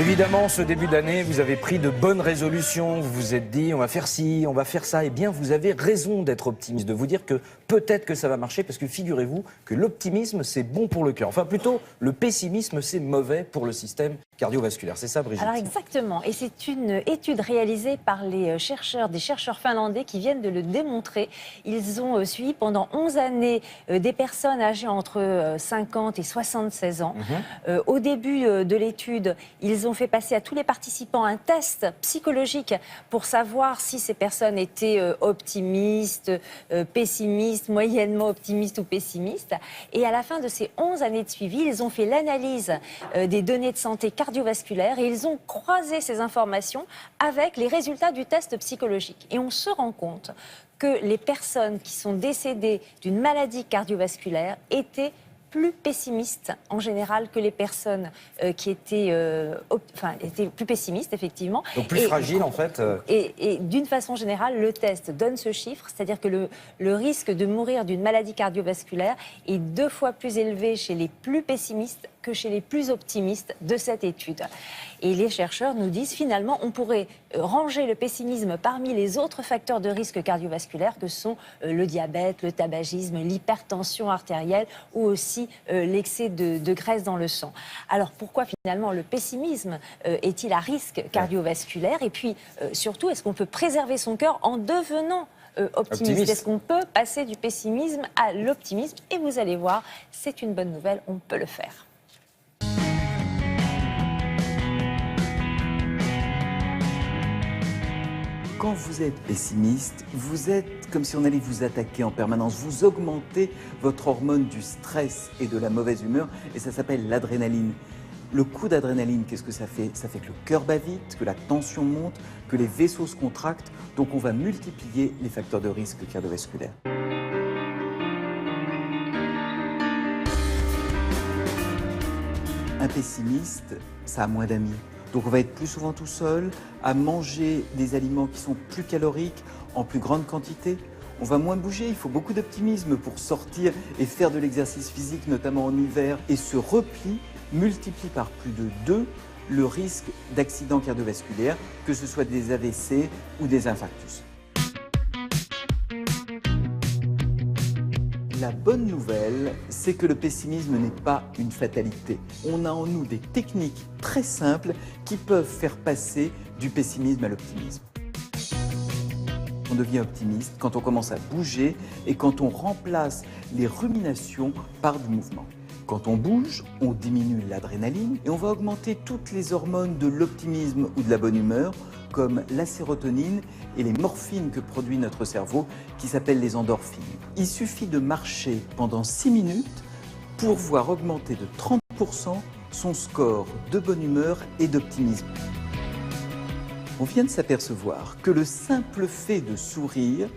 Évidemment, ce début d'année, vous avez pris de bonnes résolutions. Vous vous êtes dit, on va faire ci, on va faire ça. Eh bien, vous avez raison d'être optimiste, de vous dire que peut-être que ça va marcher, parce que figurez-vous que l'optimisme, c'est bon pour le cœur. Enfin, plutôt, le pessimisme, c'est mauvais pour le système cardiovasculaire. C'est ça, Brigitte? Alors exactement, et c'est une étude réalisée par des chercheurs finlandais qui viennent de le démontrer. Ils ont suivi pendant 11 années des personnes âgées entre 50 et 76 ans. Au début de l'étude, ils ont fait passer à tous les participants un test psychologique pour savoir si ces personnes étaient optimistes, pessimistes, moyennement optimistes ou pessimistes. Et à la fin de ces 11 années de suivi, ils ont fait l'analyse des données de santé cardiovasculaire et ils ont croisé ces informations avec les résultats du test psychologique. Et on se rend compte que les personnes qui sont décédées d'une maladie cardiovasculaire étaient plus pessimistes en général que les personnes qui étaient plus pessimistes, effectivement. Donc plus fragiles, en fait. Et d'une façon générale, le test donne ce chiffre, c'est-à-dire que le risque de mourir d'une maladie cardiovasculaire est 2 fois plus élevé chez les plus pessimistes que chez les plus optimistes de cette étude. Et les chercheurs nous disent, finalement, on pourrait ranger le pessimisme parmi les autres facteurs de risque cardiovasculaire que sont le diabète, le tabagisme, l'hypertension artérielle ou aussi l'excès de graisse dans le sang. Alors pourquoi finalement le pessimisme est-il à risque cardiovasculaire? Et puis surtout, est-ce qu'on peut préserver son cœur en devenant optimiste? Est-ce qu'on peut passer du pessimisme à l'optimisme? Et vous allez voir, c'est une bonne nouvelle, on peut le faire. Quand vous êtes pessimiste, vous êtes comme si on allait vous attaquer en permanence. Vous augmentez votre hormone du stress et de la mauvaise humeur, et ça s'appelle l'adrénaline. Le coup d'adrénaline, qu'est-ce que ça fait? Ça fait que le cœur bat vite, que la tension monte, que les vaisseaux se contractent, donc on va multiplier les facteurs de risque cardiovasculaire. Un pessimiste, ça a moins d'amis. Donc on va être plus souvent tout seul, à manger des aliments qui sont plus caloriques, en plus grande quantité. On va moins bouger, il faut beaucoup d'optimisme pour sortir et faire de l'exercice physique, notamment en hiver. Et ce repli multiplie par plus de 2 le risque d'accident cardiovasculaire, que ce soit des AVC ou des infarctus. La bonne nouvelle, c'est que le pessimisme n'est pas une fatalité. On a en nous des techniques très simples qui peuvent faire passer du pessimisme à l'optimisme. On devient optimiste quand on commence à bouger et quand on remplace les ruminations par du mouvement. Quand on bouge, on diminue l'adrénaline et on va augmenter toutes les hormones de l'optimisme ou de la bonne humeur, comme la sérotonine et les morphines que produit notre cerveau, qui s'appellent les endorphines. Il suffit de marcher pendant 6 minutes pour voir augmenter de 30% son score de bonne humeur et d'optimisme. On vient de s'apercevoir que le simple fait de sourire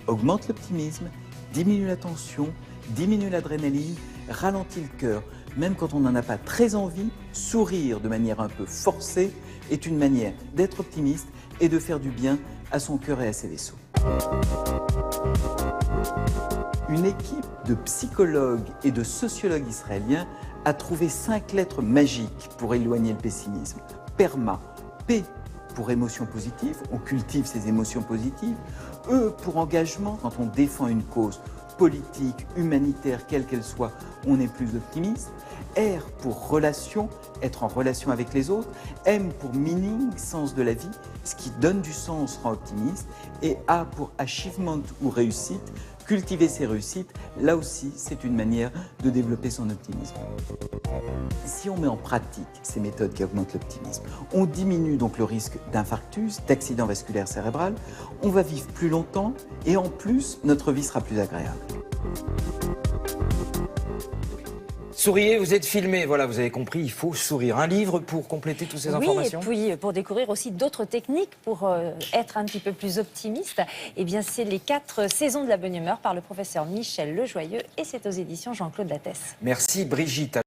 augmente l'optimisme, diminue la tension, diminue l'adrénaline, ralentit le cœur. Même quand on n'en a pas très envie, sourire de manière un peu forcée est une manière d'être optimiste et de faire du bien à son cœur et à ses vaisseaux. Une équipe de psychologues et de sociologues israéliens a trouvé 5 lettres magiques pour éloigner le pessimisme. PERMA, P pour émotion positive, on cultive ses émotions positives. E pour engagement, quand on défend une cause politique, humanitaire, quelle qu'elle soit, on est plus optimiste. R pour relation, être en relation avec les autres. M pour meaning, sens de la vie, ce qui donne du sens rend optimiste. Et A pour achievement ou réussite, cultiver ses réussites, là aussi c'est une manière de développer son optimisme. Si on met en pratique ces méthodes qui augmentent l'optimisme, on diminue donc le risque d'infarctus, d'accident vasculaire cérébral, on va vivre plus longtemps et en plus notre vie sera plus agréable. Souriez, vous êtes filmé, voilà, vous avez compris, il faut sourire. Un livre pour compléter toutes ces informations? Oui, et puis pour découvrir aussi d'autres techniques pour être un petit peu plus optimiste, eh bien c'est les 4 saisons de la bonne humeur par le professeur Michel Lejoyeux et c'est aux éditions Jean-Claude Lattès. Merci Brigitte.